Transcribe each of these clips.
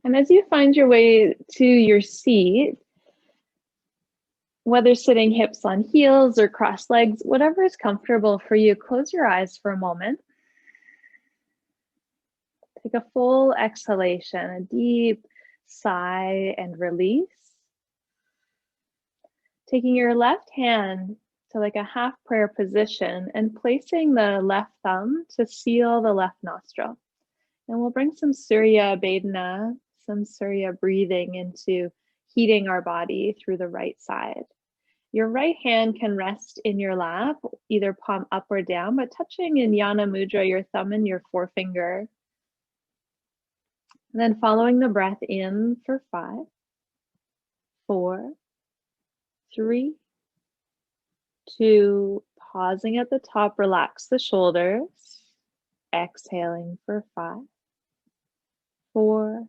And as you find your way to your seat, whether sitting hips on heels or crossed legs, whatever is comfortable for you, close your eyes for a moment. Take a full exhalation, a deep sigh and release. Taking your left hand to like a half prayer position and placing the left thumb to seal the left nostril. And we'll bring some Surya Vedana, some Surya breathing into heating our body through the right side. Your right hand can rest in your lap, either palm up or down, but touching in Yana Mudra, your thumb and your forefinger. And then following the breath in for 5, 4, 3, 2, pausing at the top, relax the shoulders. Exhaling for 5, 4,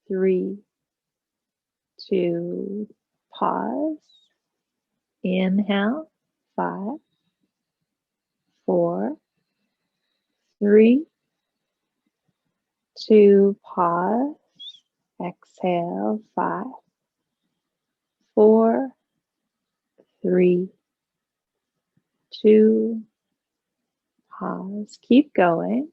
3, 2, pause. Inhale, 5, 4, 3, 2, pause. Exhale, 5, 4, 3, 2, pause. Keep going.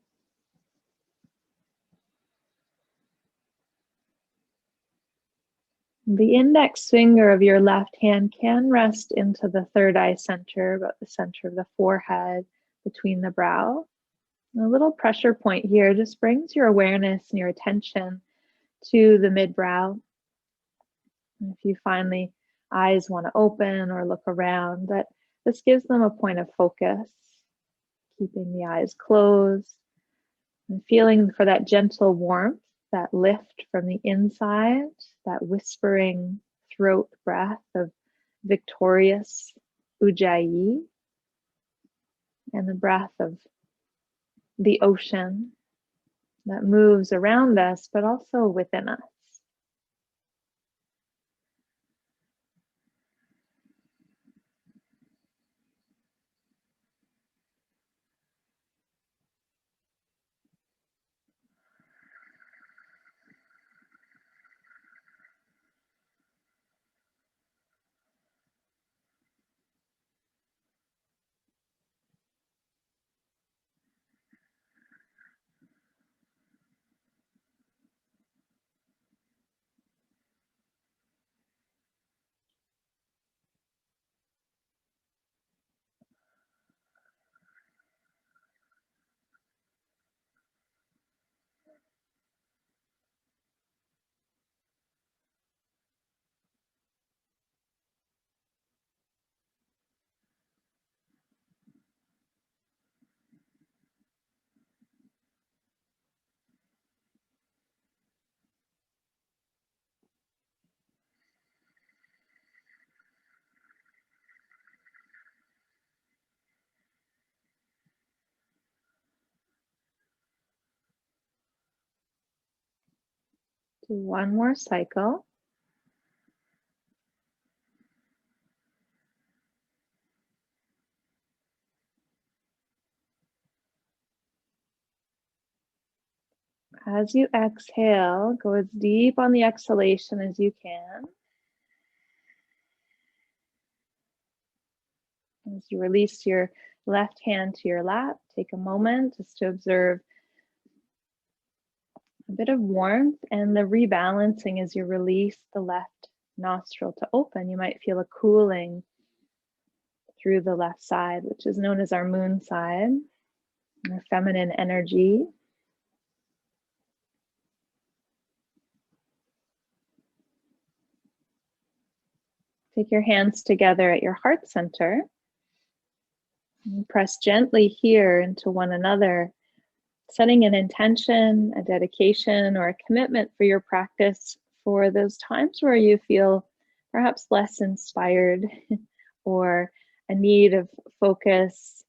The index finger of your left hand can rest into the third eye center, about the center of the forehead, between the brow. A little pressure point here just brings your awareness and your attention to the mid-brow. If you find the eyes want to open or look around, that this gives them a point of focus, keeping the eyes closed and feeling for that gentle warmth, that lift from the inside, that whispering throat breath of victorious Ujjayi, and the breath of the ocean that moves around us, but also within us. Do one more cycle. As you exhale, go as deep on the exhalation as you can. As you release your left hand to your lap, take a moment just to observe a bit of warmth and the rebalancing as you release the left nostril to open. You might feel a cooling through the left side, which is known as our moon side, our feminine energy. Take your hands together at your heart center and press gently here into one another, setting an intention, a dedication, or a commitment for your practice for those times where you feel perhaps less inspired or a need of focus.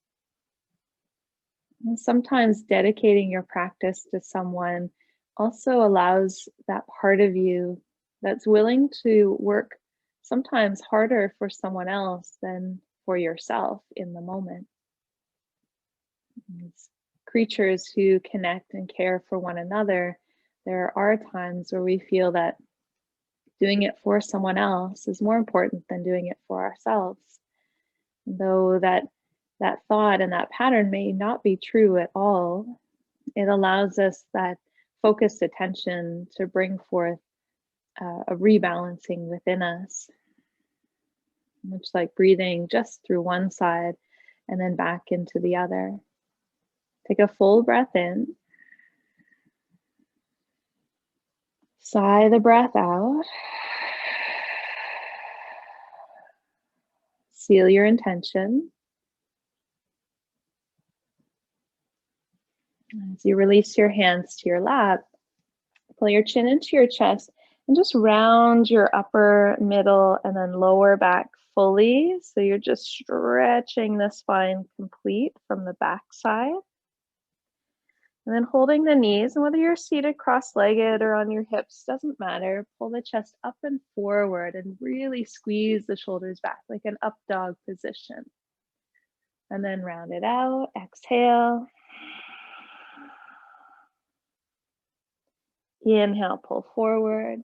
And sometimes dedicating your practice to someone also allows that part of you that's willing to work sometimes harder for someone else than for yourself in the moment. These creatures who connect and care for one another There are times where we feel that doing it for someone else is more important than doing it for ourselves. Though that thought and that pattern may not be true at all, it allows us that focused attention to bring forth a rebalancing within us, much like breathing just through one side and then back into the other. Take a full breath in. Sigh the breath out. Seal your intention. As you release your hands to your lap, pull your chin into your chest and just round your upper, middle, and then lower back fully. So you're just stretching the spine complete from the back side. And then holding the knees, and whether you're seated cross-legged or on your hips, doesn't matter. Pull the chest up and forward and really squeeze the shoulders back like an up dog position. And then round it out, exhale. Inhale, pull forward.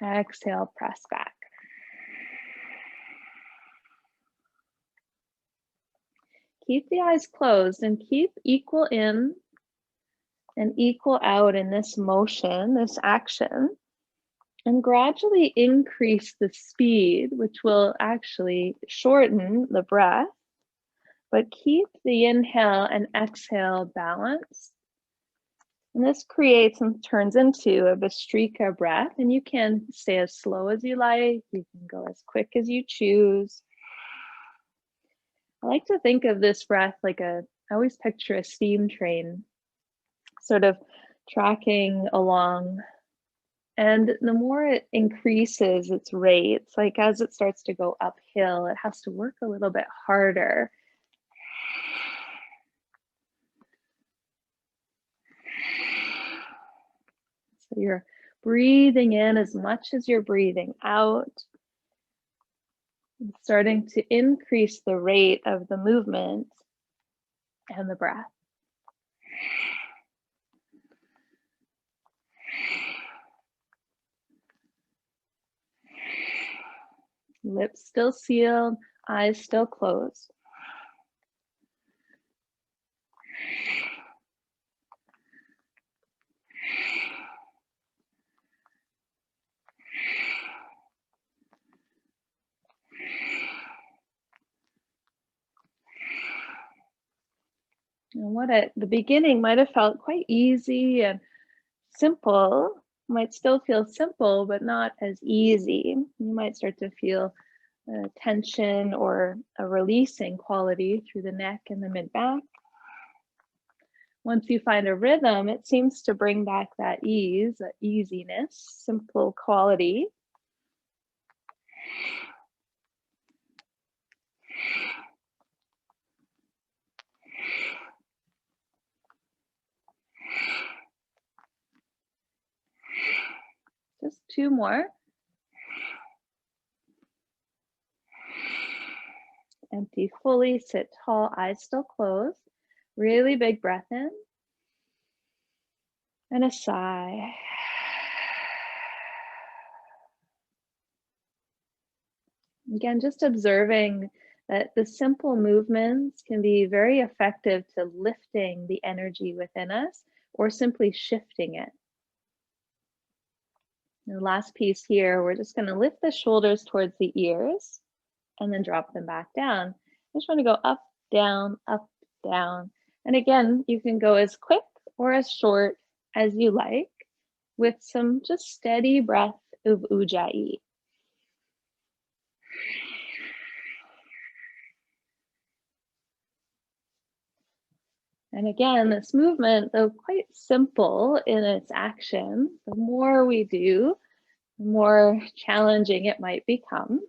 Exhale, press back. Keep the eyes closed and keep equal in and equal out in this motion, this action, and gradually increase the speed, which will actually shorten the breath, but keep the inhale and exhale balanced. And this creates and turns into a Bhastrika breath, and you can stay as slow as you like, you can go as quick as you choose. I like to think of this breath like I always picture a steam train sort of tracking along. And the more it increases its rates, like as it starts to go uphill, it has to work a little bit harder. So you're breathing in as much as you're breathing out, starting to increase the rate of the movement and the breath. Lips still sealed, eyes still closed. And what at the beginning might have felt quite easy and simple, might still feel simple, but not as easy. You might start to feel tension or a releasing quality through the neck and the mid-back. Once you find a rhythm, it seems to bring back that ease, that easiness, simple quality. Just two more. Empty fully, sit tall, eyes still closed. Really big breath in. And a sigh. Again, just observing that the simple movements can be very effective to lifting the energy within us or simply shifting it. And the last piece here, we're just going to lift the shoulders towards the ears and then drop them back down. I just want to go up, down, up, down. And again, you can go as quick or as short as you like with some just steady breath of Ujjayi. And again, this movement, though quite simple in its action, the more we do, the more challenging it might become.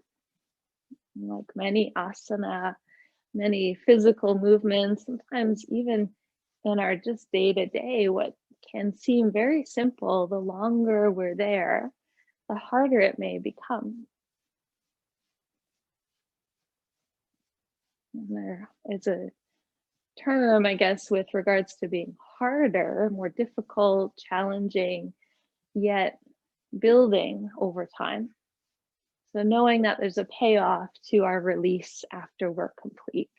Like many asana, many physical movements, sometimes even in our just day-to-day, what can seem very simple, the longer we're there, the harder it may become. And there is a term, I guess, with regards to being harder, more difficult, challenging, yet building over time. So knowing that there's a payoff to our release after we're complete.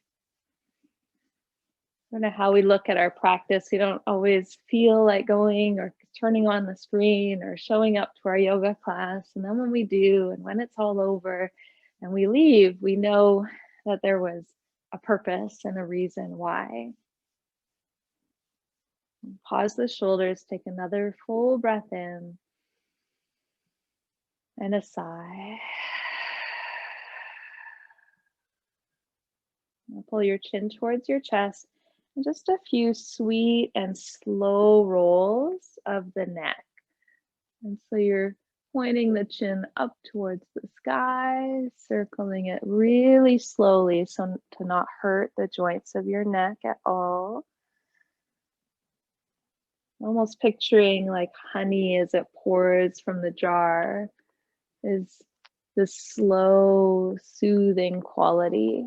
I don't know how we look at our practice. We don't always feel like going or turning on the screen or showing up to our yoga class. And then when we do, and when it's all over and we leave, we know that there was a purpose and a reason why. And pause the shoulders, take another full breath in and a sigh. Now pull your chin towards your chest. And just a few sweet and slow rolls of the neck. And so you're pointing the chin up towards the sky, circling it really slowly so to not hurt the joints of your neck at all. Almost picturing like honey as it pours from the jar is this slow, soothing quality.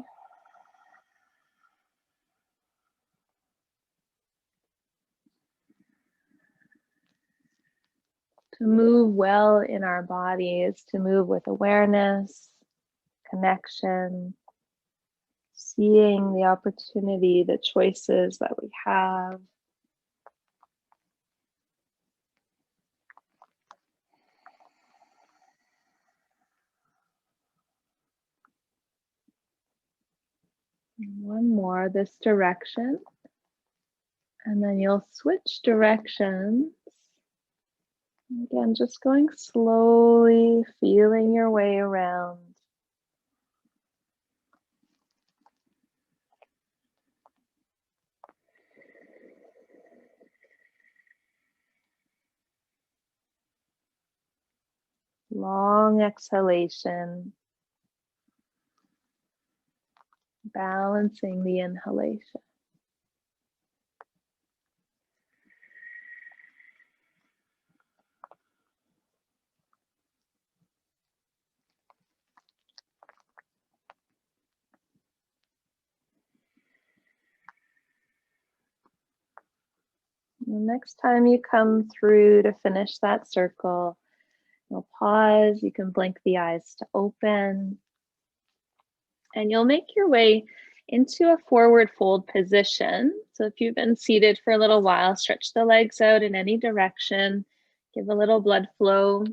To move well in our bodies, to move with awareness, connection, seeing the opportunity, the choices that we have. And one more, this direction. And then you'll switch directions. Again, just going slowly, feeling your way around. Long exhalation, balancing the inhalation. The next time you come through to finish that circle, you'll pause, you can blink the eyes to open, and you'll make your way into a forward fold position. So if you've been seated for a little while, stretch the legs out in any direction, give a little blood flow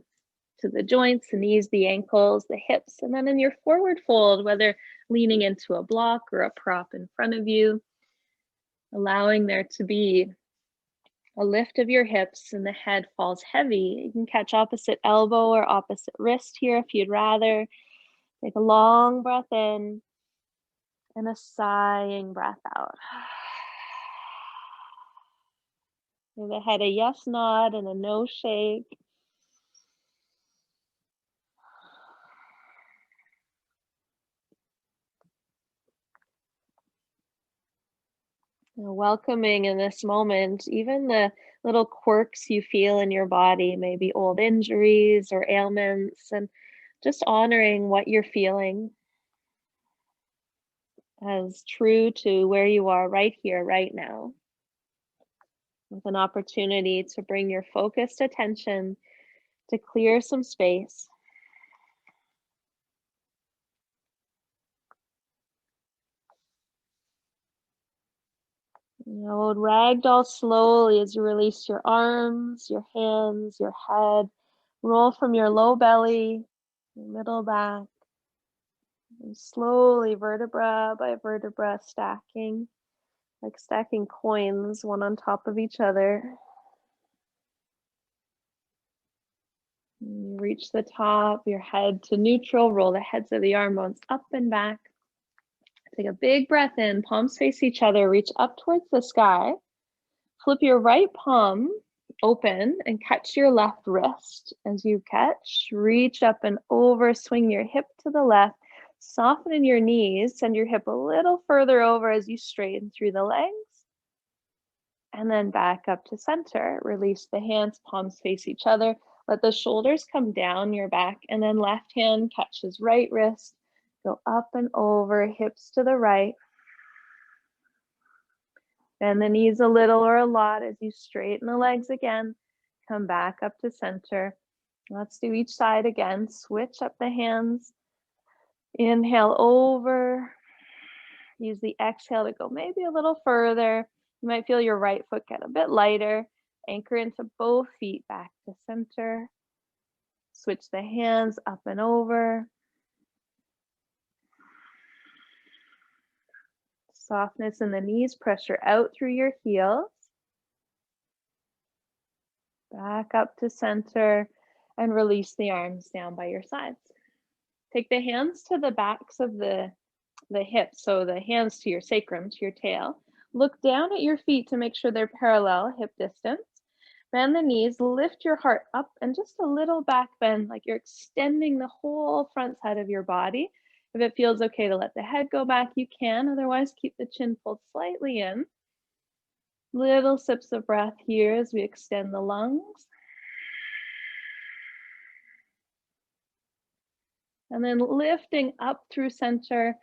to the joints, the knees, the ankles, the hips, and then in your forward fold, whether leaning into a block or a prop in front of you, allowing there to be a lift of your hips and the head falls heavy. You can catch opposite elbow or opposite wrist here if you'd rather. Take a long breath in and a sighing breath out. Give the head a yes nod and a no shake. Welcoming in this moment, even the little quirks you feel in your body, maybe old injuries or ailments, and just honoring what you're feeling as true to where you are right here, right now, with an opportunity to bring your focused attention to clear some space. Now, ragdoll slowly as you release your arms, your hands, your head. Roll from your low belly, your middle back, and slowly vertebra by vertebra stacking, like stacking coins one on top of each other. You reach the top, your head to neutral, roll the heads of the arm bones up and back. Take a big breath in, palms face each other, reach up towards the sky. Flip your right palm open and catch your left wrist. As you catch, reach up and over, swing your hip to the left, soften in your knees, send your hip a little further over as you straighten through the legs. And then back up to center. Release the hands, palms face each other. Let the shoulders come down your back, and then left hand catches right wrist. Go up and over, hips to the right. Bend the knees a little or a lot as you straighten the legs again. Come back up to center. Let's do each side again. Switch up the hands. Inhale over. Use the exhale to go maybe a little further. You might feel your right foot get a bit lighter. Anchor into both feet back to center. Switch the hands up and over. Softness in the knees, pressure out through your heels. Back up to center and release the arms down by your sides. Take the hands to the backs of the hips, so the hands to your sacrum, to your tail. Look down at your feet to make sure they're parallel, hip distance. Bend the knees, lift your heart up and just a little back bend, like you're extending the whole front side of your body. If it feels okay to let the head go back, you can. Otherwise, keep the chin pulled slightly in. Little sips of breath here as we extend the lungs. And then lifting up through center,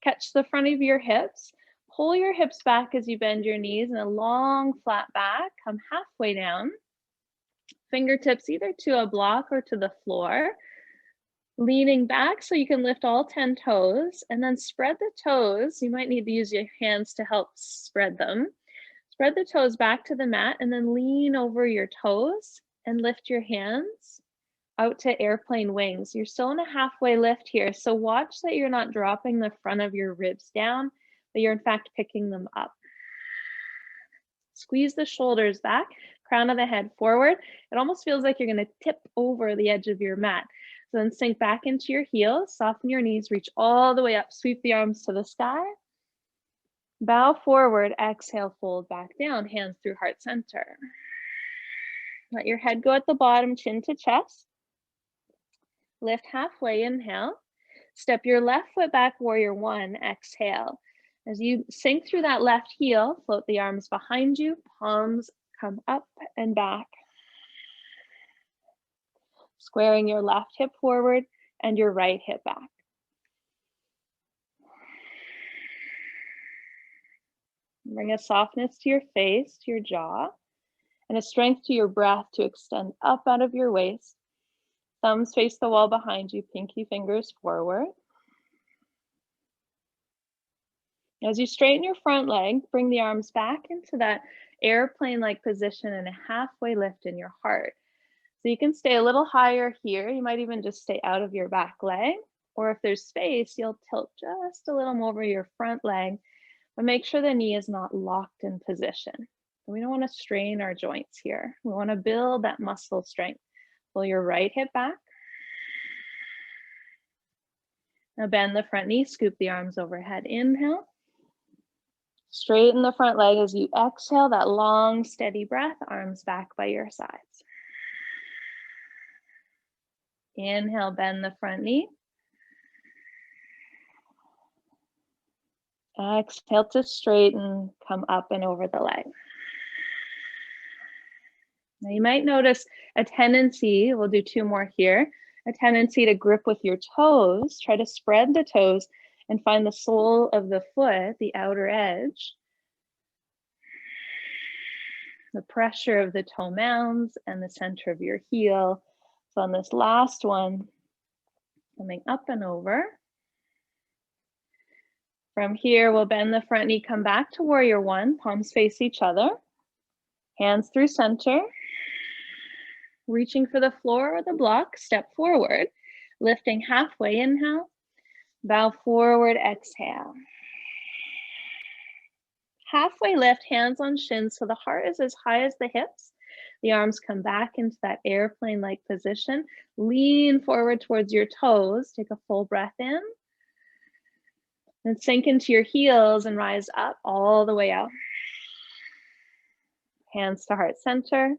catch the front of your hips. Pull your hips back as you bend your knees in a long flat back. Come halfway down. Fingertips either to a block or to the floor. Leaning back so you can lift all 10 toes and then spread the toes. You might need to use your hands to help spread them. Spread the toes back to the mat and then lean over your toes and lift your hands out to airplane wings. You're still in a halfway lift here, so watch that you're not dropping the front of your ribs down, but you're in fact picking them up. Squeeze the shoulders back, crown of the head forward. It almost feels like you're going to tip over the edge of your mat. So then sink back into your heels, soften your knees, reach all the way up, sweep the arms to the sky. Bow forward, exhale, fold back down, hands through heart center. Let your head go at the bottom, chin to chest. Lift halfway, inhale. Step your left foot back, warrior one, exhale. As you sink through that left heel, float the arms behind you, palms come up and back. Squaring your left hip forward and your right hip back. Bring a softness to your face, to your jaw, and a strength to your breath to extend up out of your waist. Thumbs face the wall behind you, pinky fingers forward. As you straighten your front leg, bring the arms back into that airplane-like position and a halfway lift in your heart. So you can stay a little higher here. You might even just stay out of your back leg. Or if there's space, you'll tilt just a little more over your front leg, but make sure the knee is not locked in position. We don't want to strain our joints here. We want to build that muscle strength. Pull your right hip back. Now bend the front knee, scoop the arms overhead. Inhale. Straighten the front leg as you exhale, that long, steady breath, arms back by your sides. Inhale, bend the front knee. Exhale to straighten, come up and over the leg. Now you might notice a tendency, we'll do two more here, a tendency to grip with your toes. Try to spread the toes and find the sole of the foot, the outer edge. The pressure of the toe mounds and the center of your heel. So on this last one, coming up and over. From here, we'll bend the front knee, come back to warrior one, palms face each other. Hands through center. Reaching for the floor or the block, step forward. Lifting halfway, inhale. Bow forward, exhale. Halfway lift, hands on shins so the heart is as high as the hips. The arms come back into that airplane-like position. Lean forward towards your toes. Take a full breath in. Then sink into your heels and rise up all the way out. Hands to heart center.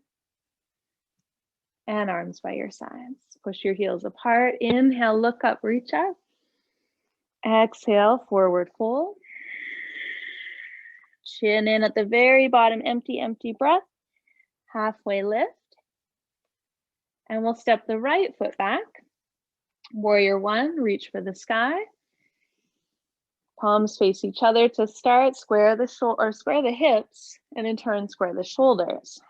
And arms by your sides. Push your heels apart. Inhale, look up, reach up. Exhale, forward fold. Chin in at the very bottom, empty, empty breath. Halfway lift. And we'll step the right foot back. Warrior one, reach for the sky. Palms face each other to start. Square the hips, and in turn square the shoulders.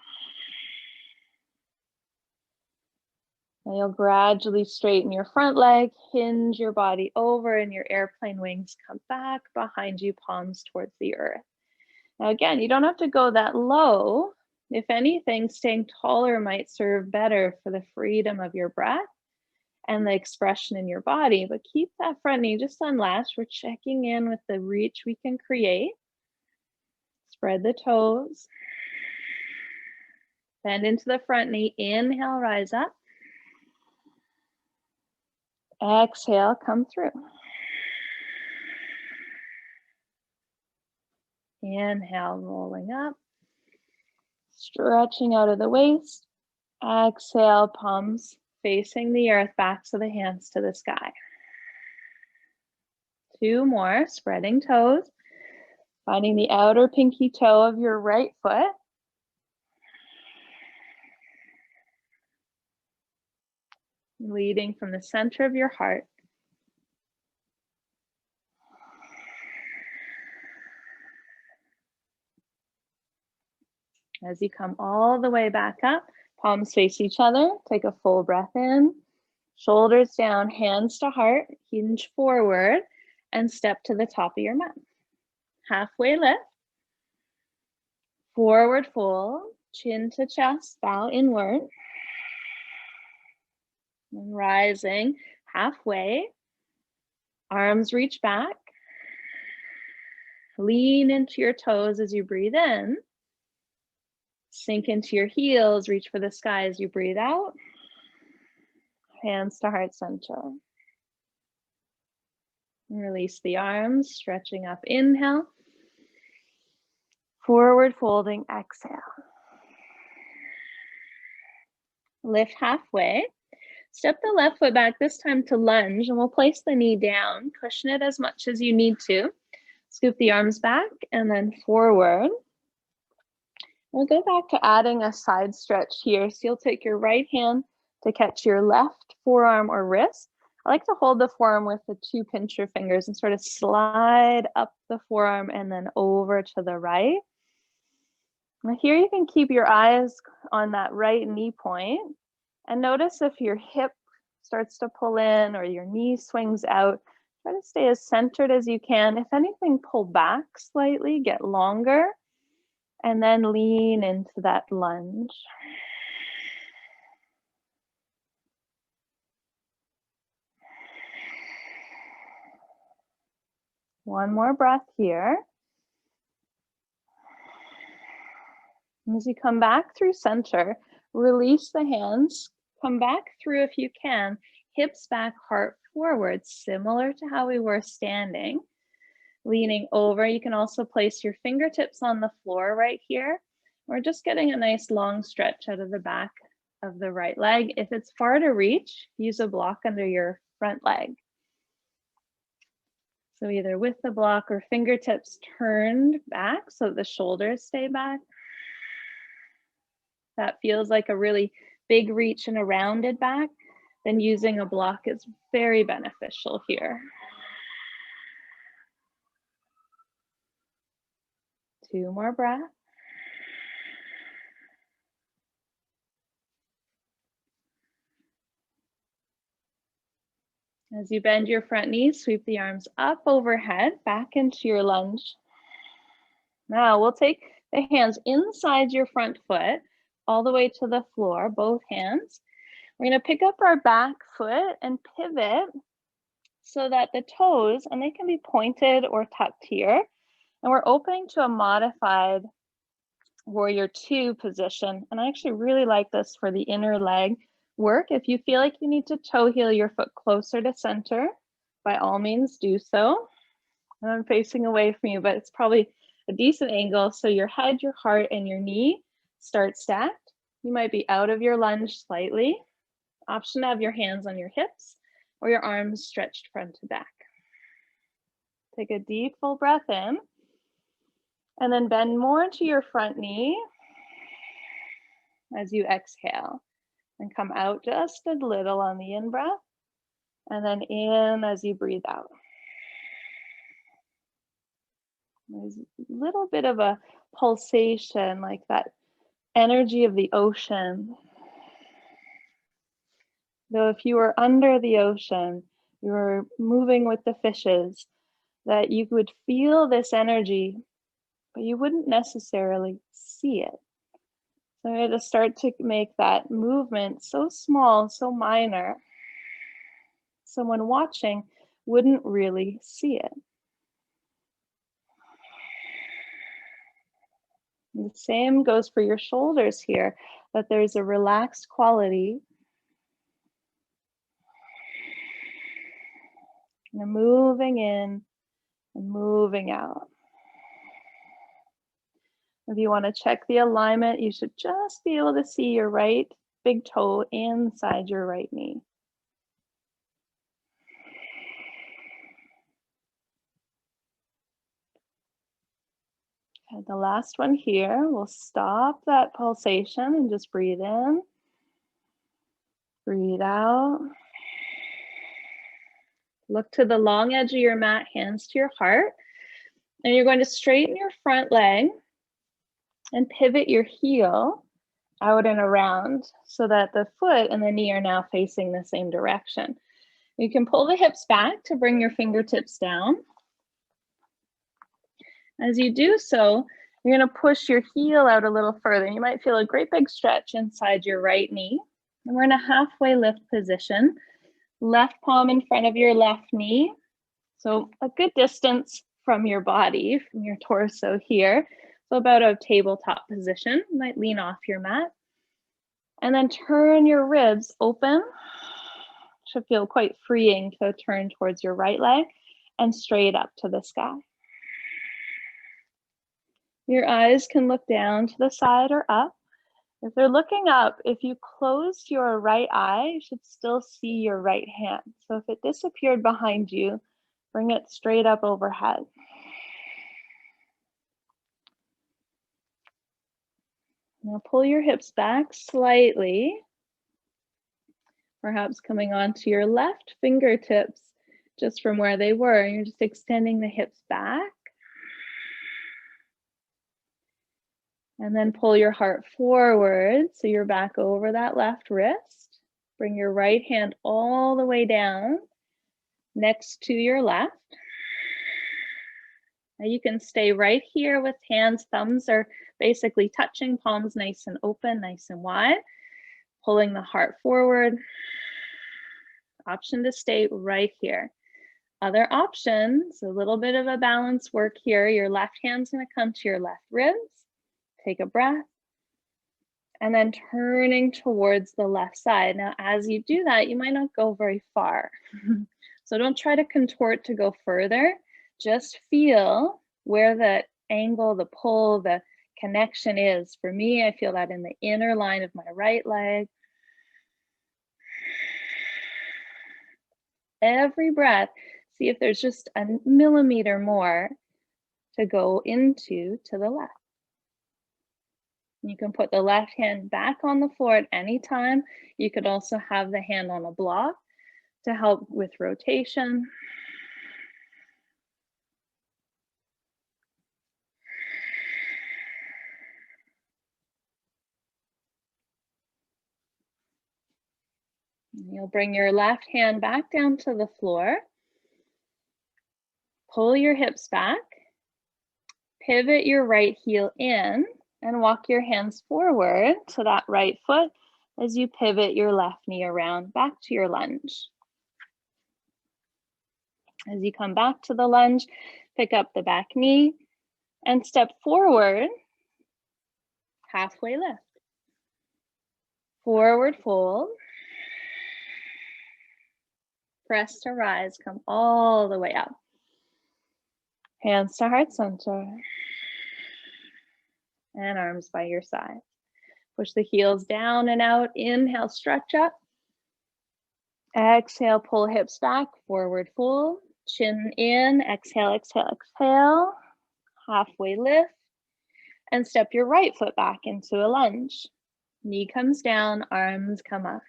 Now you'll gradually straighten your front leg, hinge your body over, and your airplane wings come back behind you, palms towards the earth. Now again, you don't have to go that low. If anything, staying taller might serve better for the freedom of your breath and the expression in your body, but keep that front knee just unlatched. We're checking in with the reach we can create. Spread the toes. Bend into the front knee. Inhale, rise up. Exhale, come through. Inhale, rolling up. Stretching out of the waist. Exhale, palms facing the earth, backs of the hands to the sky. 2 more, spreading toes. Finding the outer pinky toe of your right foot. Leading from the center of your heart. As you come all the way back up, palms face each other. Take a full breath in. Shoulders down, hands to heart. Hinge forward and step to the top of your mat. Halfway lift. Forward fold. Chin to chest, bow inward. And rising halfway. Arms reach back. Lean into your toes as you breathe in. Sink into your heels, reach for the sky as you breathe out. Hands to heart center. And release the arms, stretching up, inhale. Forward folding, exhale. Lift halfway. Step the left foot back, this time to lunge, and we'll place the knee down. Cushion it as much as you need to. Scoop the arms back and then forward. We'll go back to adding a side stretch here. So you'll take your right hand to catch your left forearm or wrist. I like to hold the forearm with the 2 pincher fingers and sort of slide up the forearm and then over to the right. Now here you can keep your eyes on that right knee point and notice if your hip starts to pull in or your knee swings out. Try to stay as centered as you can. If anything, pull back slightly, get longer. And then lean into that lunge. One more breath here. As you come back through center, release the hands, come back through if you can, hips back, heart forward, similar to how we were standing. Leaning over, you can also place your fingertips on the floor right here. We're just getting a nice long stretch out of the back of the right leg. If it's far to reach, use a block under your front leg. So either with the block or fingertips turned back so the shoulders stay back. That feels like a really big reach and a rounded back, then using a block is very beneficial here. 2 more breaths. As you bend your front knee, sweep the arms up overhead, back into your lunge. Now we'll take the hands inside your front foot, all the way to the floor, both hands. We're going to pick up our back foot and pivot so that the toes, and they can be pointed or tucked here, and we're opening to a modified warrior 2 position. And I actually really like this for the inner leg work. If you feel like you need to toe heel your foot closer to center, by all means do so. And I'm facing away from you, but it's probably a decent angle. So your head, your heart, and your knee start stacked. You might be out of your lunge slightly. Option to have your hands on your hips or your arms stretched front to back. Take a deep full breath in. And then bend more to your front knee as you exhale. And come out just a little on the in-breath. And then in as you breathe out. There's a little bit of a pulsation, like that energy of the ocean. Though if you were under the ocean, you were moving with the fishes, that you would feel this energy, but you wouldn't necessarily see it. So I had to start to make that movement so small, so minor, someone watching wouldn't really see it. And the same goes for your shoulders here, that there's a relaxed quality. And moving in and moving out. If you want to check the alignment, you should just be able to see your right big toe inside your right knee. And the last one here, we'll stop that pulsation and just breathe in, breathe out. Look to the long edge of your mat, hands to your heart, and you're going to straighten your front leg and pivot your heel out and around so that the foot and the knee are now facing the same direction. You can pull the hips back to bring your fingertips down. As you do so, you're going to push your heel out a little further. You might feel a great big stretch inside your right knee. And we're in a halfway lift position. Left palm in front of your left knee. So a good distance from your body, from your torso here. So about a tabletop position. You might lean off your mat. And then turn your ribs open. Should feel quite freeing to turn towards your right leg and straight up to the sky. Your eyes can look down to the side or up. If they're looking up, if you close your right eye, you should still see your right hand. So if it disappeared behind you, bring it straight up overhead. Now pull your hips back slightly, perhaps coming onto your left fingertips just from where they were. You're just extending the hips back. And then pull your heart forward so you're back over that left wrist. Bring your right hand all the way down next to your left. Now you can stay right here with hands, thumbs are basically touching, palms nice and open, nice and wide. Pulling the heart forward. Option to stay right here. Other options, a little bit of a balance work here. Your left hand's going to come to your left ribs. Take a breath. And then turning towards the left side. Now, as you do that, you might not go very far. So don't try to contort to go further. Just feel where the angle, the pull, the connection is. For me, I feel that in the inner line of my right leg. Every breath, see if there's just a millimeter more to go into to the left. You can put the left hand back on the floor at any time. You could also have the hand on a block to help with rotation. You'll bring your left hand back down to the floor. Pull your hips back. Pivot your right heel in and walk your hands forward to that right foot as you pivot your left knee around back to your lunge. As you come back to the lunge, pick up the back knee and step forward, halfway lift. Forward fold. Press to rise, come all the way up. Hands to heart center. And arms by your side. Push the heels down and out. Inhale, stretch up. Exhale, pull hips back, forward fold. Chin in, exhale, exhale, exhale. Halfway lift. And step your right foot back into a lunge. Knee comes down, arms come up.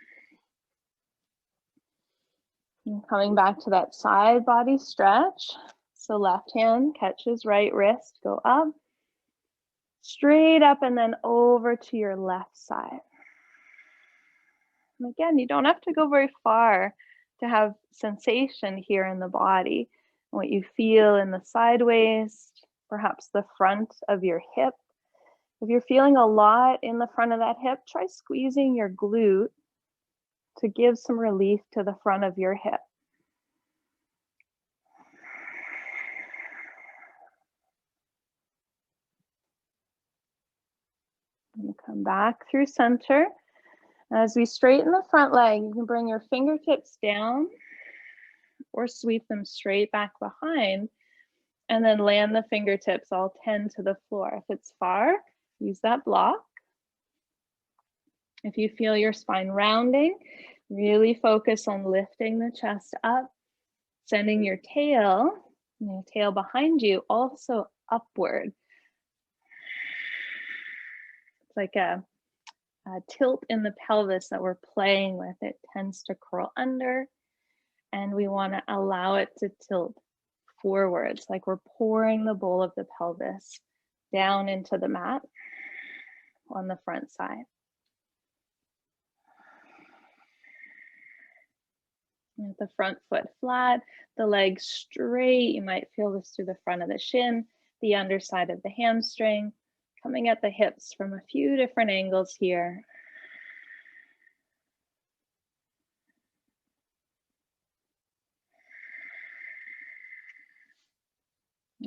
And coming back to that side body stretch. So left hand catches right wrist, go up, straight up, and then over to your left side. And again, you don't have to go very far to have sensation here in the body. What you feel in the side waist, perhaps the front of your hip. If you're feeling a lot in the front of that hip, try squeezing your glute to give some relief to the front of your hip. And come back through center. As we straighten the front leg, you can bring your fingertips down or sweep them straight back behind, and then land the fingertips all 10 to the floor. If it's far, use that block. If you feel your spine rounding, really focus on lifting the chest up, sending your tail behind you also upward. It's like a tilt in the pelvis that we're playing with. It tends to curl under, and we want to allow it to tilt forwards, like we're pouring the bowl of the pelvis down into the mat on the front side. With the front foot flat, the legs straight. You might feel this through the front of the shin, the underside of the hamstring, coming at the hips from a few different angles here.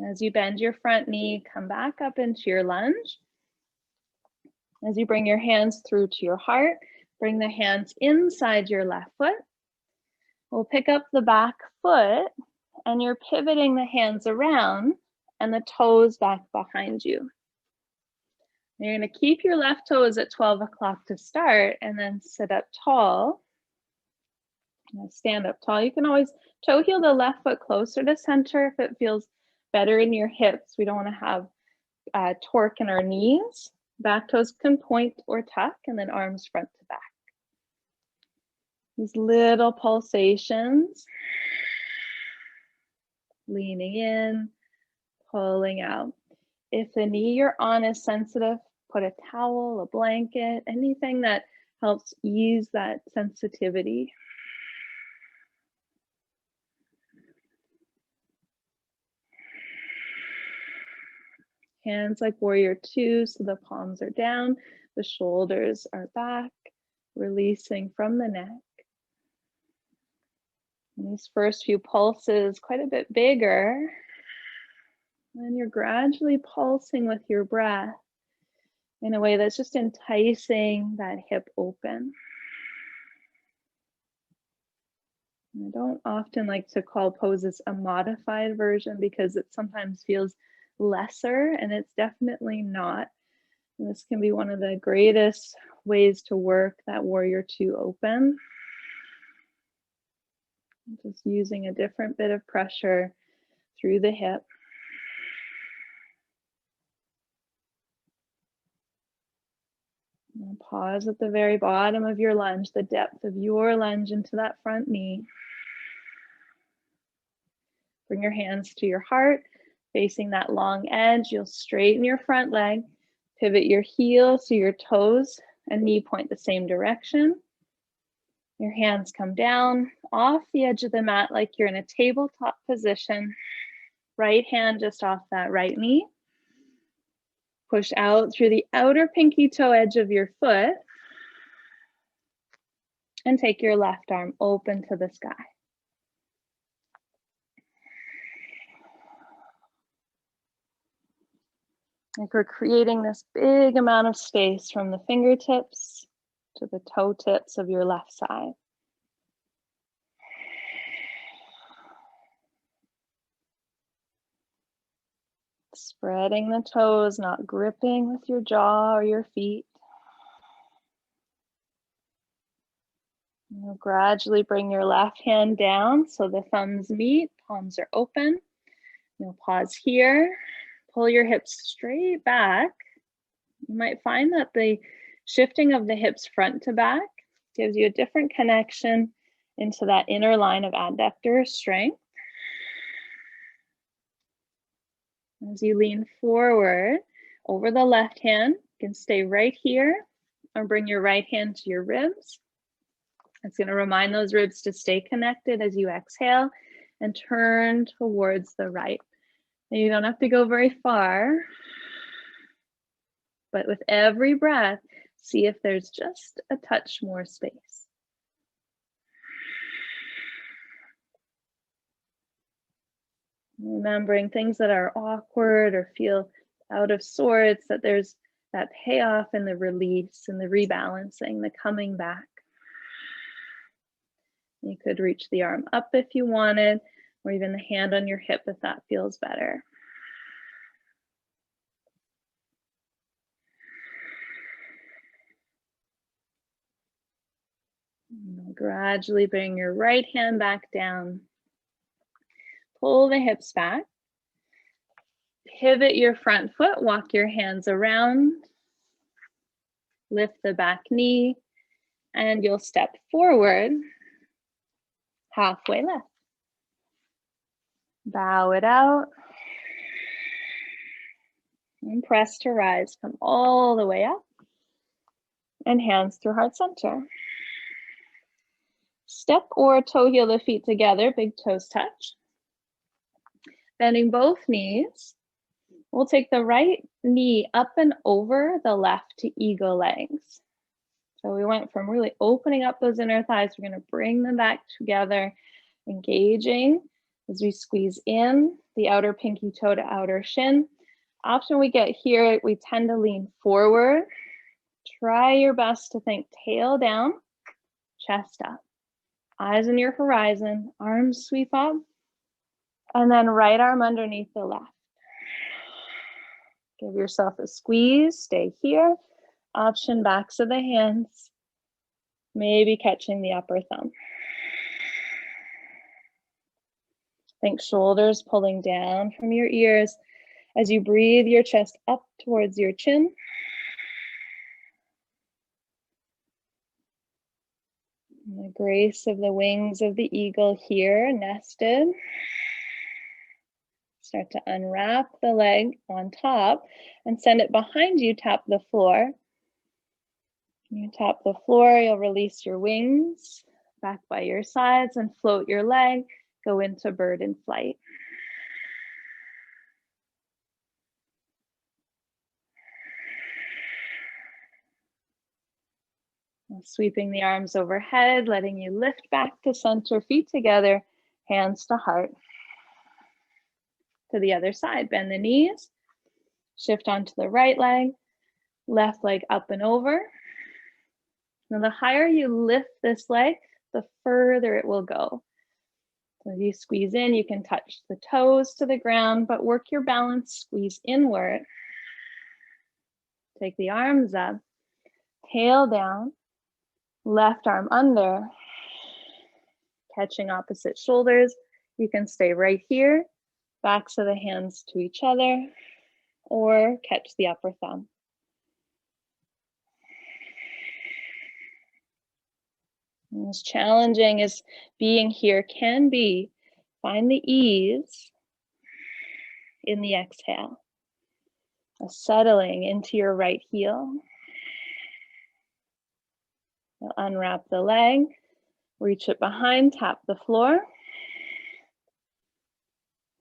As you bend your front knee, come back up into your lunge. As you bring your hands through to your heart, bring the hands inside your left foot. We'll pick up the back foot, and you're pivoting the hands around and the toes back behind you. You're going to keep your left toes at 12 o'clock to start, and then sit up tall. Stand up tall. You can always toe heel the left foot closer to center if it feels better in your hips. We don't want to have torque in our knees. Back toes can point or tuck, and then arms front to back. These little pulsations, leaning in, pulling out. If the knee you're on is sensitive, put a towel, a blanket, anything that helps ease that sensitivity. Hands like warrior two, so the palms are down, the shoulders are back, releasing from the neck. And these first few pulses, quite a bit bigger. And you're gradually pulsing with your breath in a way that's just enticing that hip open. I don't often like to call poses a modified version because it sometimes feels lesser, and it's definitely not. And this can be one of the greatest ways to work that warrior two open. Just using a different bit of pressure through the hip. And pause at the very bottom of your lunge, the depth of your lunge into that front knee. Bring your hands to your heart, facing that long edge. You'll straighten your front leg, pivot your heel so your toes and knee point the same direction. Your hands come down off the edge of the mat like you're in a tabletop position. Right hand just off that right knee. Push out through the outer pinky toe edge of your foot. And take your left arm open to the sky. Like we're creating this big amount of space from the fingertips to the toe tips of your left side. Spreading the toes, not gripping with your jaw or your feet. You'll gradually bring your left hand down so the thumbs meet, palms are open. You'll pause here, pull your hips straight back. You might find that the shifting of the hips front to back gives you a different connection into that inner line of adductor strength. As you lean forward over the left hand, you can stay right here or bring your right hand to your ribs. It's going to remind those ribs to stay connected as you exhale and turn towards the right. And you don't have to go very far, but with every breath, see if there's just a touch more space. Remembering things that are awkward or feel out of sorts, that there's that payoff and the release and the rebalancing, the coming back. You could reach the arm up if you wanted, or even the hand on your hip if that feels better. Gradually bring your right hand back down. Pull the hips back. Pivot your front foot, walk your hands around. Lift the back knee, and you'll step forward, halfway lift. Bow it out. And press to rise, come all the way up. And hands through heart center. Step or toe heel the feet together, big toes touch. Bending both knees. We'll take the right knee up and over the left to eagle legs. So we went from really opening up those inner thighs. We're going to bring them back together, engaging as we squeeze in the outer pinky toe to outer shin. Often we get here, we tend to lean forward. Try your best to think tail down, chest up. Eyes on your horizon, arms sweep up, and then right arm underneath the left. Give yourself a squeeze, stay here. Option backs of the hands, maybe catching the upper thumb. Think shoulders pulling down from your ears as you breathe your chest up towards your chin. And the grace of the wings of the eagle here, nested. Start to unwrap the leg on top and send it behind you, tap the floor. When you tap the floor, you'll release your wings back by your sides and float your leg, go into bird in flight. Sweeping the arms overhead, letting you lift back to center, feet together, hands to heart. To the other side, bend the knees, shift onto the right leg, left leg up and over. Now the higher you lift this leg, the further it will go. So as you squeeze in, you can touch the toes to the ground, but work your balance, squeeze inward. Take the arms up, tail down, left arm under, catching opposite shoulders. You can stay right here, backs of the hands to each other, or catch the upper thumb. And as challenging as being here can be, find the ease in the exhale, a settling into your right heel. You'll unwrap the leg, reach it behind, tap the floor.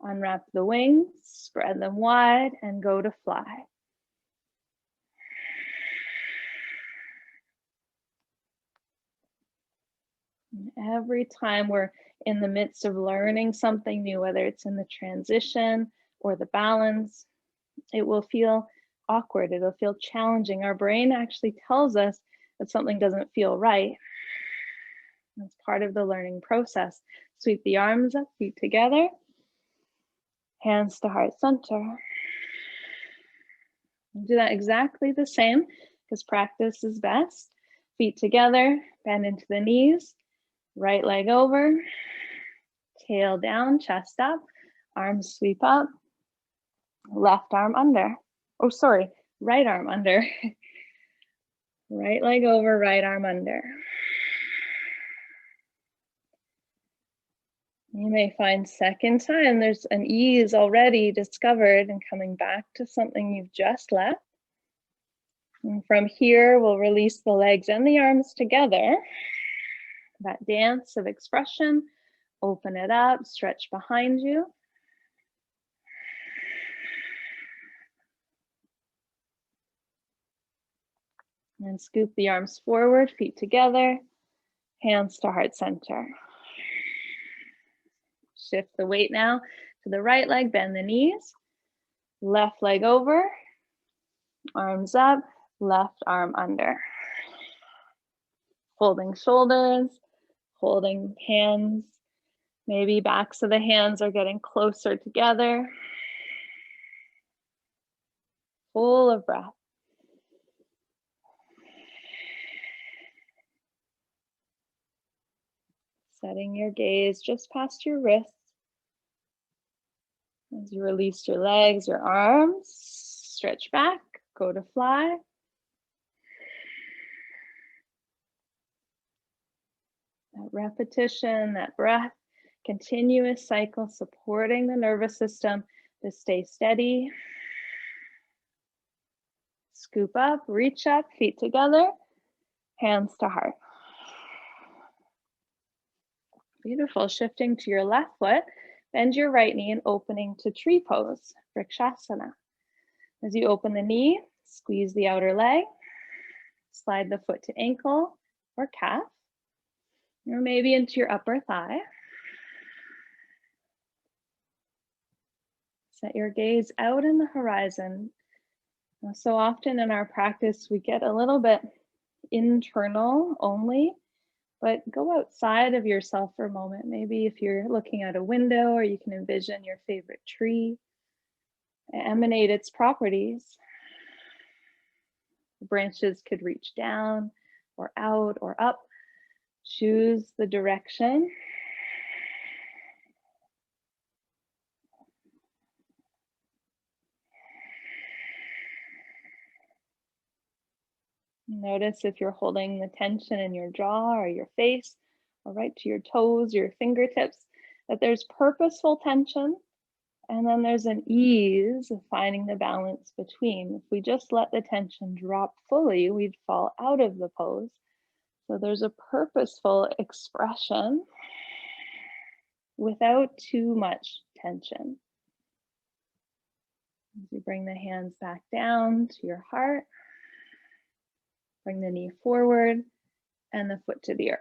Unwrap the wings, spread them wide, and go to fly. And every time we're in the midst of learning something new, whether it's in the transition or the balance, it will feel awkward, it'll feel challenging. Our brain actually tells us that something doesn't feel right. That's part of the learning process. Sweep the arms up, feet together. Hands to heart center. Do that exactly the same because practice is best. Feet together, bend into the knees, right leg over, tail down, chest up, arms sweep up, left arm under. Oh, sorry, right arm under. Right leg over, right arm under. You may find second time there's an ease already discovered and coming back to something you've just left. And from here, we'll release the legs and the arms together. That dance of expression, open it up, stretch behind you. And scoop the arms forward, feet together, hands to heart center. Shift the weight now to the right leg, bend the knees, left leg over, arms up, left arm under. Holding shoulders, holding hands. Maybe backs of the hands are getting closer together. Full of breath. Setting your gaze just past your wrists. As you release your legs, your arms, stretch back, go to fly. That repetition, that breath, continuous cycle supporting the nervous system to stay steady. Scoop up, reach up, feet together, hands to heart. Beautiful. Shifting to your left foot, bend your right knee and opening to tree pose, Vrikshasana. As you open the knee, squeeze the outer leg, slide the foot to ankle or calf, or maybe into your upper thigh. Set your gaze out in the horizon. So often in our practice, we get a little bit internal only, but go outside of yourself for a moment. Maybe if you're looking out a window, or you can envision your favorite tree, emanate its properties. The branches could reach down or out or up. Choose the direction. Notice if you're holding the tension in your jaw or your face, or right to your toes, your fingertips, that there's purposeful tension, and then there's an ease of finding the balance between. If we just let the tension drop fully, we'd fall out of the pose. So there's a purposeful expression without too much tension. As you bring the hands back down to your heart, bring the knee forward and the foot to the earth.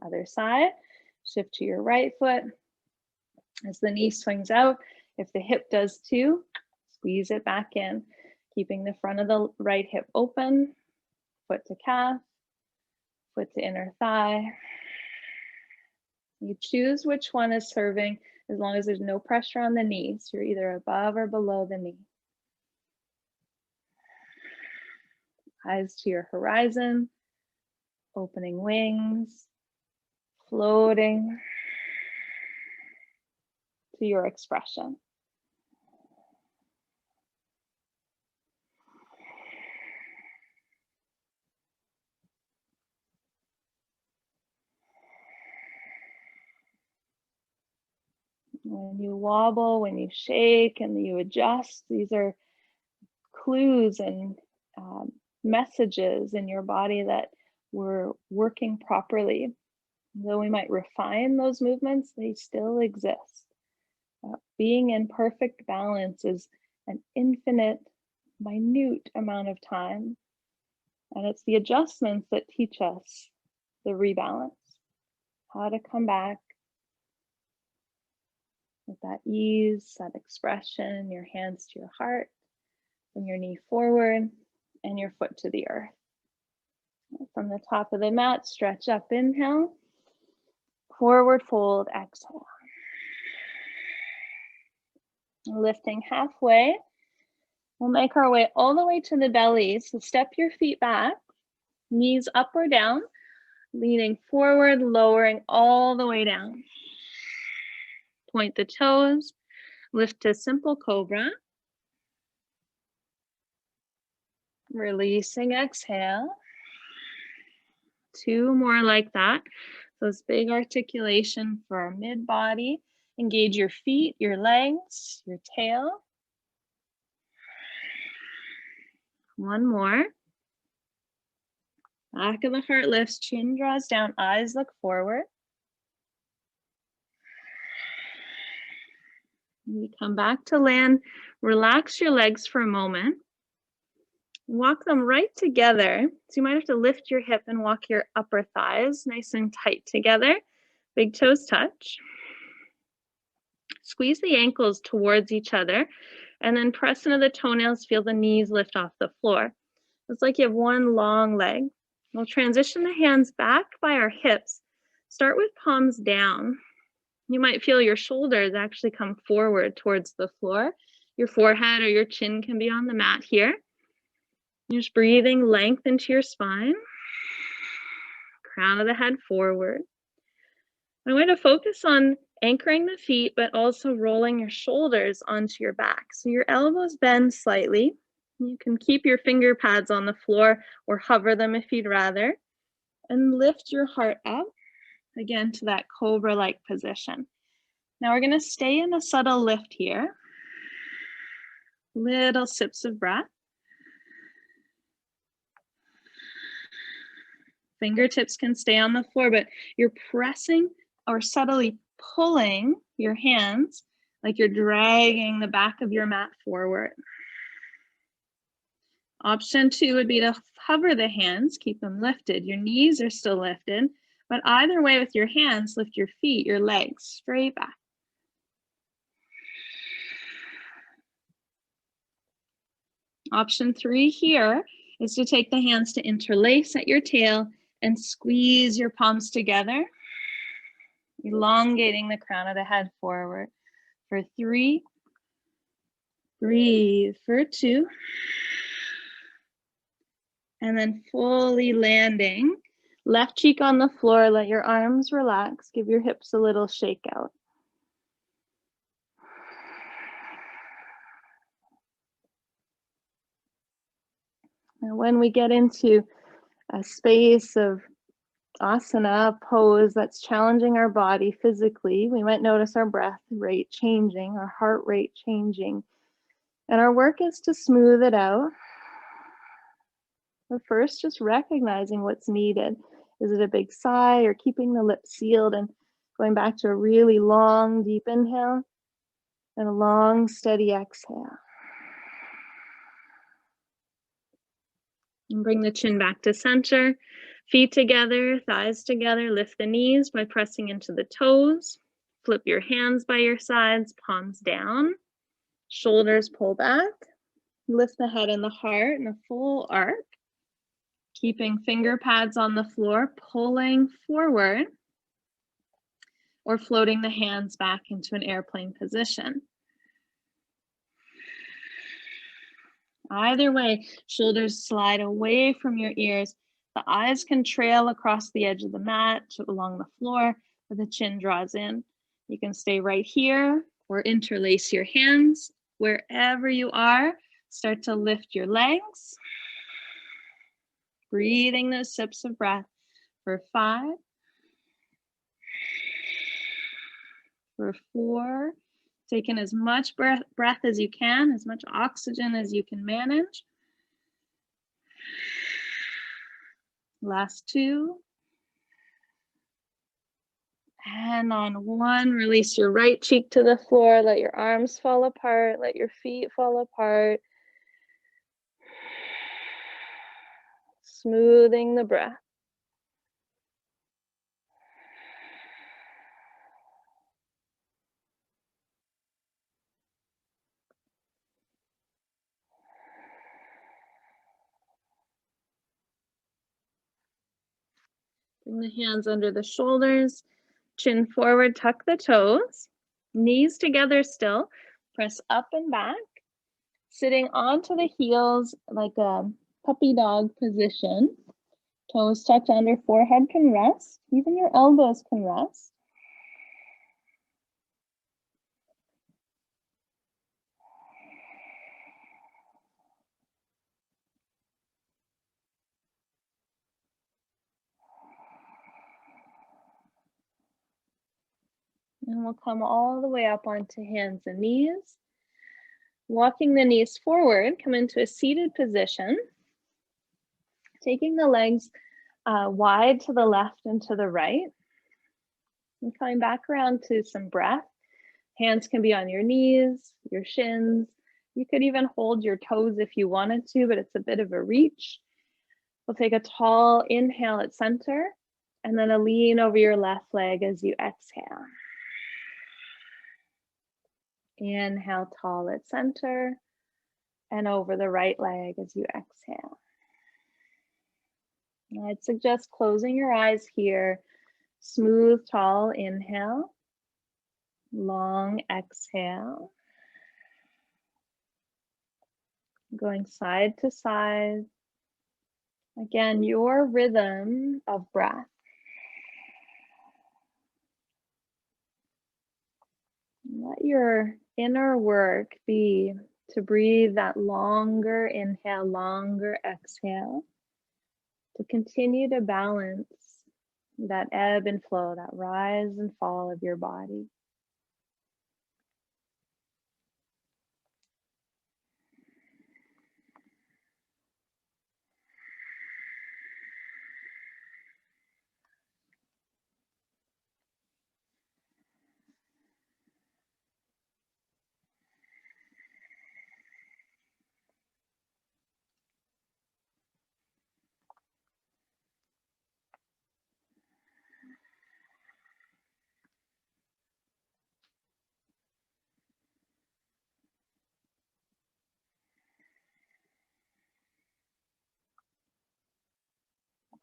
Other side, shift to your right foot. As the knee swings out, if the hip does too, squeeze it back in, keeping the front of the right hip open, foot to calf, foot to inner thigh. You choose which one is serving as long as there's no pressure on the knees. You're either above or below the knee. Eyes to your horizon, opening wings, floating to your expression. When you wobble, when you shake and you adjust, these are clues and messages in your body that we're working properly. Though we might refine those movements, they still exist. Being in perfect balance is an infinite, minute amount of time. And it's the adjustments that teach us the rebalance, how to come back with that ease, that expression, your hands to your heart, bring your knee forward and your foot to the earth. From the top of the mat, stretch up, inhale, forward fold, exhale. Lifting halfway, we'll make our way all the way to the belly. So step your feet back, knees up or down, leaning forward, lowering all the way down. Point the toes, lift to simple cobra. Releasing, exhale. 2 more like that. So this big articulation for our mid-body. Engage your feet, your legs, your tail. One more. Back of the heart lifts, chin draws down, eyes look forward. You come back to land, relax your legs for a moment. Walk them right together. So you might have to lift your hip and walk your upper thighs nice and tight together. Big toes touch. Squeeze the ankles towards each other and then press into the toenails, feel the knees lift off the floor. It's like you have one long leg. We'll transition the hands back by our hips. Start with palms down. You might feel your shoulders actually come forward towards the floor. Your forehead or your chin can be on the mat here. You're just breathing length into your spine. Crown of the head forward. I want to focus on anchoring the feet, but also rolling your shoulders onto your back. So your elbows bend slightly. You can keep your finger pads on the floor or hover them if you'd rather. And lift your heart up, again, to that cobra-like position. Now we're going to stay in a subtle lift here. Little sips of breath. Fingertips can stay on the floor, but you're pressing or subtly pulling your hands like you're dragging the back of your mat forward. Option 2 would be to hover the hands, keep them lifted. Your knees are still lifted, but either way with your hands, lift your feet, your legs straight back. Option 3 here is to take the hands to interlace at your tail and squeeze your palms together, elongating the crown of the head forward. For 3, breathe for 2, and then fully landing. Left cheek on the floor, let your arms relax, give your hips a little shake out. Now when we get into a space of asana pose that's challenging our body physically, we might notice our breath rate changing, our heart rate changing. And our work is to smooth it out. But first, just recognizing what's needed. Is it a big sigh or keeping the lips sealed and going back to a really long, deep inhale and a long, steady exhale. And bring the chin back to center. Feet together, thighs together. Lift the knees by pressing into the toes. Flip your hands by your sides, palms down. Shoulders pull back. Lift the head and the heart in a full arc. Keeping finger pads on the floor, pulling forward, or floating the hands back into an airplane position. Either way, shoulders slide away from your ears. The eyes can trail across the edge of the mat along the floor, but the chin draws in. You can stay right here or interlace your hands. Wherever you are, start to lift your legs. Breathing those sips of breath for 5, for 4, take in as much breath as you can, as much oxygen as you can manage. Last 2. And on 1, release your right cheek to the floor, let your arms fall apart, let your feet fall apart. Smoothing the breath. Bring the hands under the shoulders, chin forward, tuck the toes, knees together still, press up and back, sitting onto the heels like a puppy dog position. Toes touch under, forehead can rest, even your elbows can rest. And we'll come all the way up onto hands and knees. Walking the knees forward, come into a seated position. Taking the legs wide to the left and to the right. And coming back around to some breath. Hands can be on your knees, your shins. You could even hold your toes if you wanted to, but it's a bit of a reach. We'll take a tall inhale at center and then a lean over your left leg as you exhale. Inhale tall at center and over the right leg as you exhale. I'd suggest closing your eyes here. Smooth, tall inhale. Long exhale. Going side to side. Again, your rhythm of breath. Let your inner work be to breathe that longer inhale, longer exhale, to continue to balance that ebb and flow, that rise and fall of your body.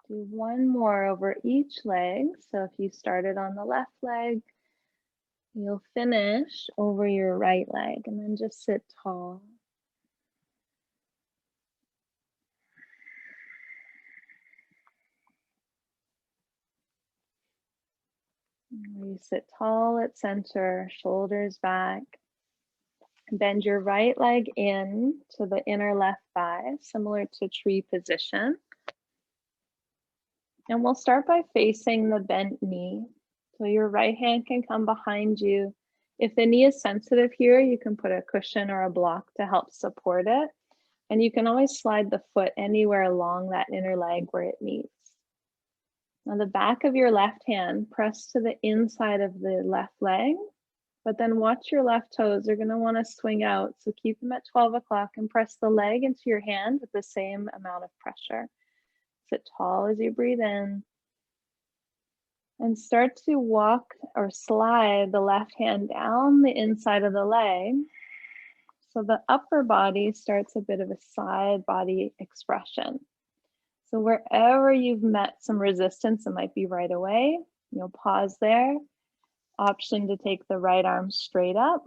Do one more over each leg. So if you started on the left leg, you'll finish over your right leg and then just sit tall. You sit tall at center, shoulders back. Bend your right leg in to the inner left thigh, similar to tree position. And we'll start by facing the bent knee. So your right hand can come behind you. If the knee is sensitive here, you can put a cushion or a block to help support it. And you can always slide the foot anywhere along that inner leg where it meets. Now the back of your left hand, press to the inside of the left leg, but then watch your left toes. They're gonna wanna swing out. So keep them at 12 o'clock and press the leg into your hand with the same amount of pressure. Sit tall as you breathe in. And start to walk or slide the left hand down the inside of the leg. So the upper body starts a bit of a side body expression. So wherever you've met some resistance, it might be right away, you'll pause there. Option to take the right arm straight up,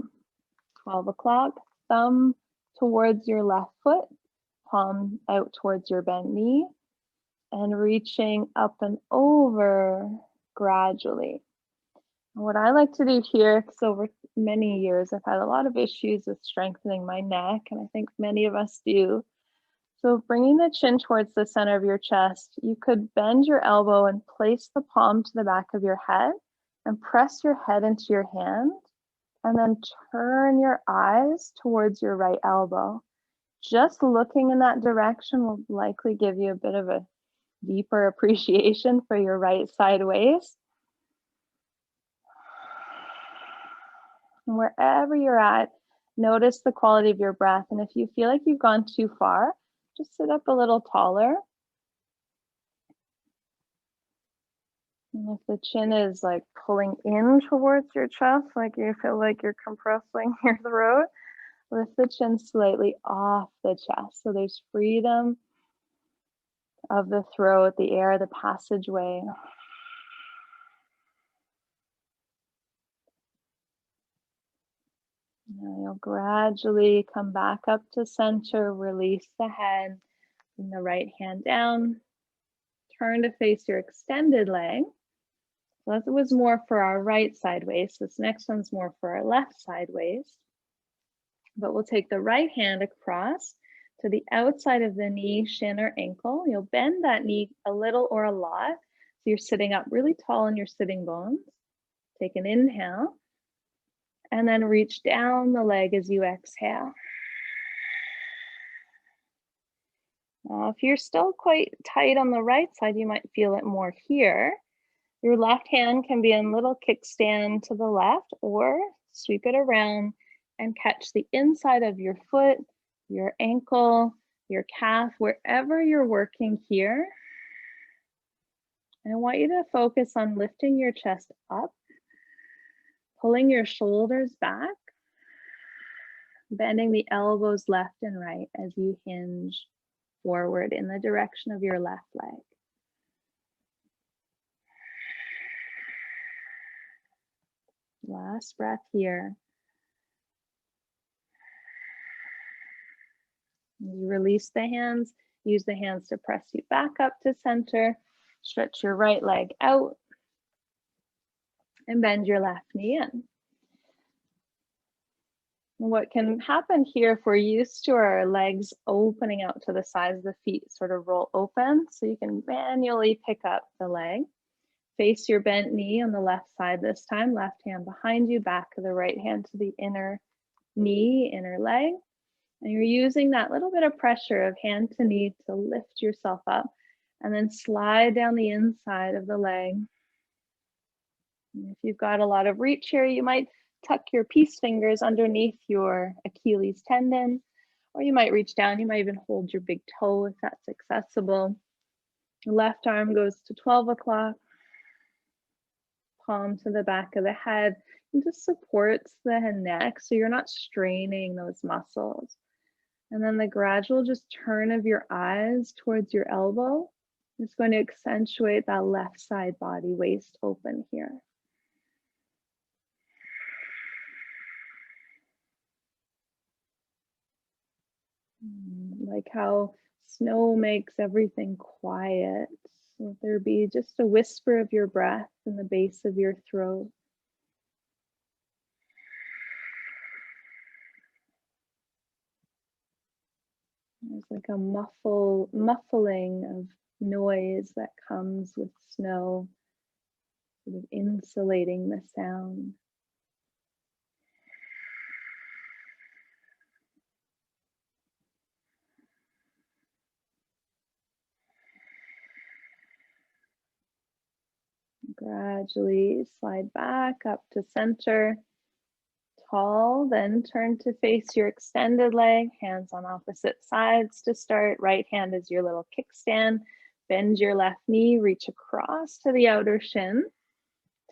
12 o'clock, thumb towards your left foot, palm out towards your bent knee, and reaching up and over gradually. And what I like to do here, because over many years I've had a lot of issues with strengthening my neck, and I think many of us do. So bringing the chin towards the center of your chest, you could bend your elbow and place the palm to the back of your head and press your head into your hand, and then turn your eyes towards your right elbow. Just looking in that direction will likely give you a bit of a deeper appreciation for your right side waist. And wherever you're at, notice the quality of your breath. And if you feel like you've gone too far, just sit up a little taller. And if the chin is like pulling in towards your chest, like you feel like you're compressing your throat, lift the chin slightly off the chest. So there's freedom of the throat, the air, the passageway. Now you'll gradually come back up to center, release the head, bring the right hand down, turn to face your extended leg. So that was more for our right side waist. This next one's more for our left side waist. But we'll take the right hand across to the outside of the knee, shin, or ankle. You'll bend that knee a little or a lot. So you're sitting up really tall in your sitting bones. Take an inhale. And then reach down the leg as you exhale. Now, if you're still quite tight on the right side, you might feel it more here. Your left hand can be in little kickstand to the left, or sweep it around and catch the inside of your foot, your ankle, your calf, wherever you're working here. And I want you to focus on lifting your chest up, pulling your shoulders back, bending the elbows left and right as you hinge forward in the direction of your left leg. Last breath here. You release the hands, use the hands to press you back up to center, stretch your right leg out, and bend your left knee in. What can happen here, if we're used to our legs opening out to the sides of the feet, sort of roll open, so you can manually pick up the leg. Face your bent knee on the left side this time, left hand behind you, back of the right hand to the inner knee, inner leg. And you're using that little bit of pressure of hand to knee to lift yourself up, and then slide down the inside of the leg. And if you've got a lot of reach here, you might tuck your peace fingers underneath your Achilles tendon, or you might reach down, you might even hold your big toe if that's accessible. The left arm goes to 12 o'clock, palm to the back of the head, and just supports the neck so you're not straining those muscles. And then the gradual just turn of your eyes towards your elbow is going to accentuate that left side body, waist open here. Like how snow makes everything quiet. Let there be just a whisper of your breath in the base of your throat. There's like a muffling of noise that comes with snow, sort of insulating the sound. Gradually slide back up to center, tall, then turn to face your extended leg, hands on opposite sides to start. Right hand is your little kickstand. Bend your left knee, reach across to the outer shin.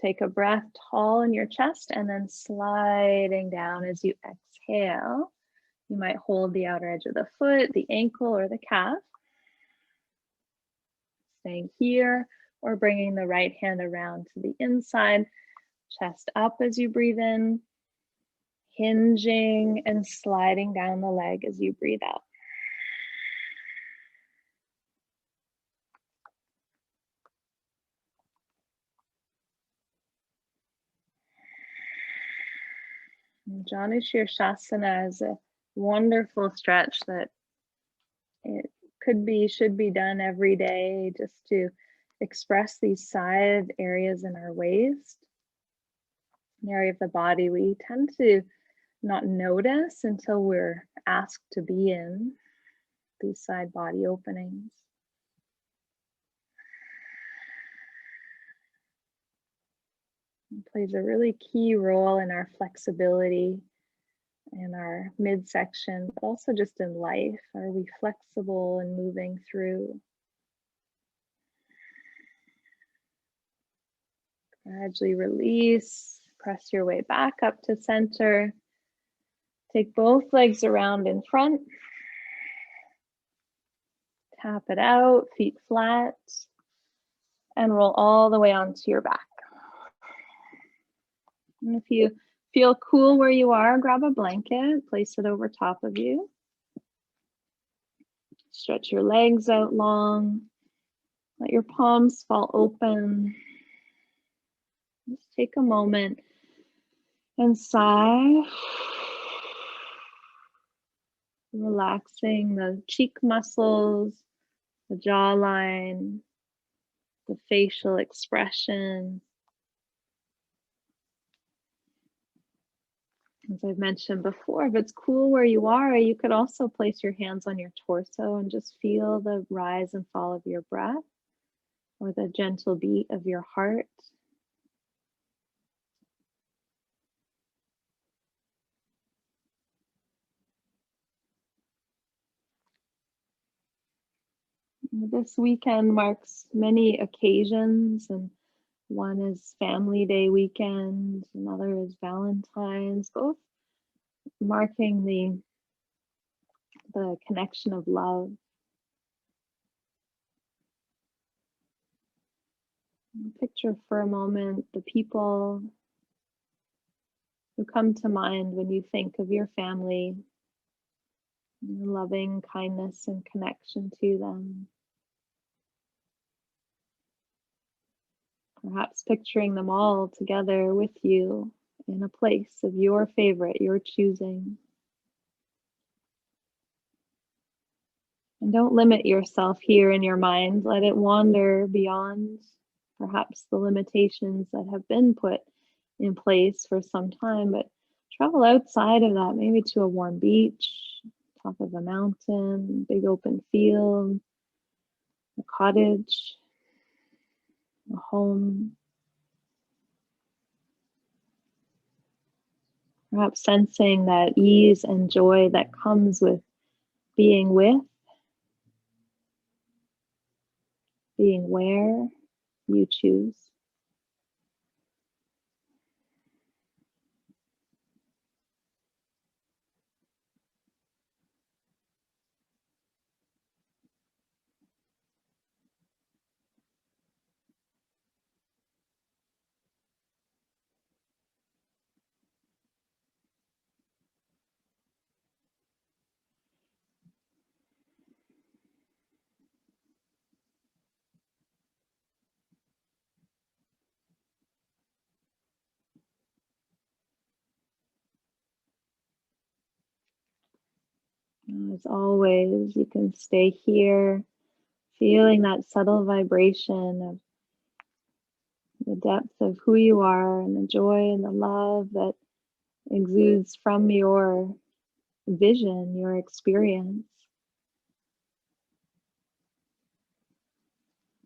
Take a breath tall in your chest and then sliding down as you exhale. You might hold the outer edge of the foot, the ankle, or the calf. Staying here, or bringing the right hand around to the inside, chest up as you breathe in, hinging and sliding down the leg as you breathe out. Janu Shirshasana is a wonderful stretch that it should be done every day, just to express these side areas in our waist, an area of the body we tend to not notice until we're asked to be in these side body openings. It plays a really key role in our flexibility, in our midsection, but also just in life. Are we flexible and moving through? Gradually release, press your way back up to center. Take both legs around in front. Tap it out, feet flat, and roll all the way onto your back. And if you feel cool where you are, grab a blanket, place it over top of you. Stretch your legs out long. Let your palms fall open. Just take a moment and sigh. Relaxing the cheek muscles, the jawline, the facial expression. As I've mentioned before, if it's cool where you are, you could also place your hands on your torso and just feel the rise and fall of your breath or the gentle beat of your heart. This weekend marks many occasions, and one is Family Day weekend, another is Valentine's, both marking the connection of love. Picture for a moment the people who come to mind when you think of your family, loving kindness and connection to them. Perhaps picturing them all together with you in a place of your favorite, your choosing. And don't limit yourself here in your mind. Let it wander beyond perhaps the limitations that have been put in place for some time, but travel outside of that, maybe to a warm beach, top of a mountain, big open field, a cottage, a home. Perhaps sensing that ease and joy that comes with being with, being where you choose. As always, you can stay here, feeling that subtle vibration of the depth of who you are and the joy and the love that exudes from your vision, your experience.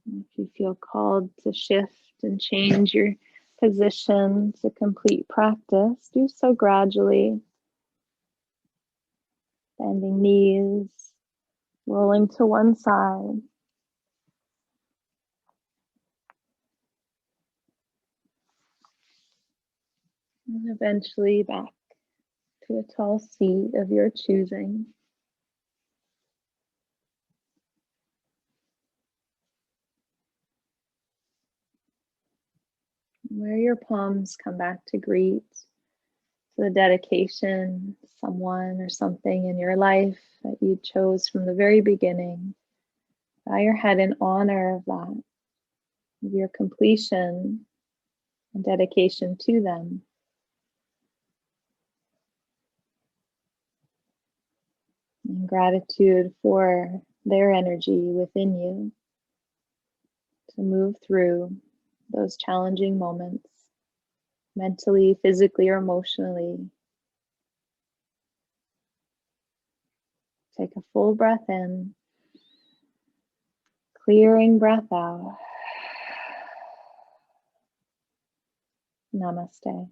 If you feel called to shift and change your position to complete practice, do so gradually, bending knees, rolling to one side. And eventually back to a tall seat of your choosing. Where your palms come back to greet, to the dedication, someone or something in your life that you chose from the very beginning. Bow your head in honor of that, of your completion and dedication to them. And gratitude for their energy within you to move through those challenging moments, mentally, physically, or emotionally. Take a full breath in, clearing breath out. Namaste.